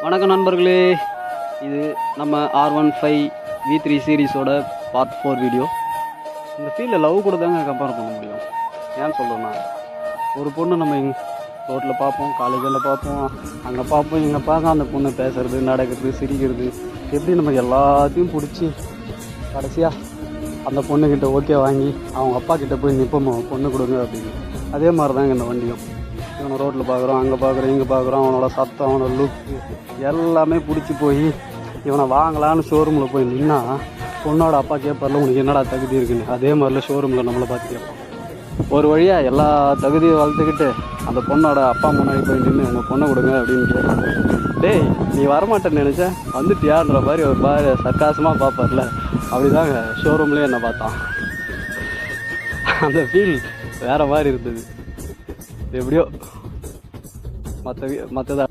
வணக்கம் நண்பர்களே, இது நம்ம R15 V3 சீரீஸோட பார்ட் 4 வீடியோ. இந்த ஃபீல்டில் லவ் கூட தாங்க கம்பேர் பண்ண முடியும். ஏன்னு சொல்கிறேன்னா, ஒரு பொண்ணு நம்ம ரோட்டில் பார்ப்போம், காலேஜில் பார்ப்போம், அங்கே பார்ப்போம், இங்கே பார்க்க அந்த பொண்ணு பேசுறது, நடக்கிறது, சிரிக்கிறது, எப்படி நம்ம எல்லாத்தையும் பிடிச்சி கடைசியாக அந்த பொண்ணுக்கிட்ட ஓகே வாங்கி அவங்க அப்பா கிட்டே போய் நிற்போம், பொண்ணு கொடுங்க அப்படின்னு. அதே மாதிரி தாங்க இந்த வண்டியும். இவனை ரோட்டில் பார்க்குறோம், அங்கே பார்க்குறோம், இங்கே பார்க்குறோம், அவனோட சத்தம், அவனோட லுக்கு எல்லாமே பிடிச்சி போய் இவனை வாங்கலான்னு ஷோரூமில் போய் நின்னா பொண்ணோட அப்பா கேட்பார்ல, உனக்கு என்னடா தகுதி இருக்குன்னு. அதே மாதிரில ஷோரூமில் நம்மளை பார்த்து கேட்போம். ஒரு வழியாக எல்லா தகுதியும் வளர்த்துக்கிட்டு அந்த பொண்ணோட அப்பா முன்னாடி போய் நின்று உங்கள் பொண்ணை கொடுங்க அப்படின்னு கேட்பாங்க. டேய், நீ வரமாட்டேன்னு நினச்சேன், வந்துட்டியான்ற மாதிரி ஒரு மாதிரி சர்க்காசமாக பார்ப்பார்ல, அப்படி தாங்க ஷோரூம்லேயே என்னை பார்த்தான். அந்த ஃபீல் வேறு மாதிரி இருந்தது. எப்படியோ மற்றதா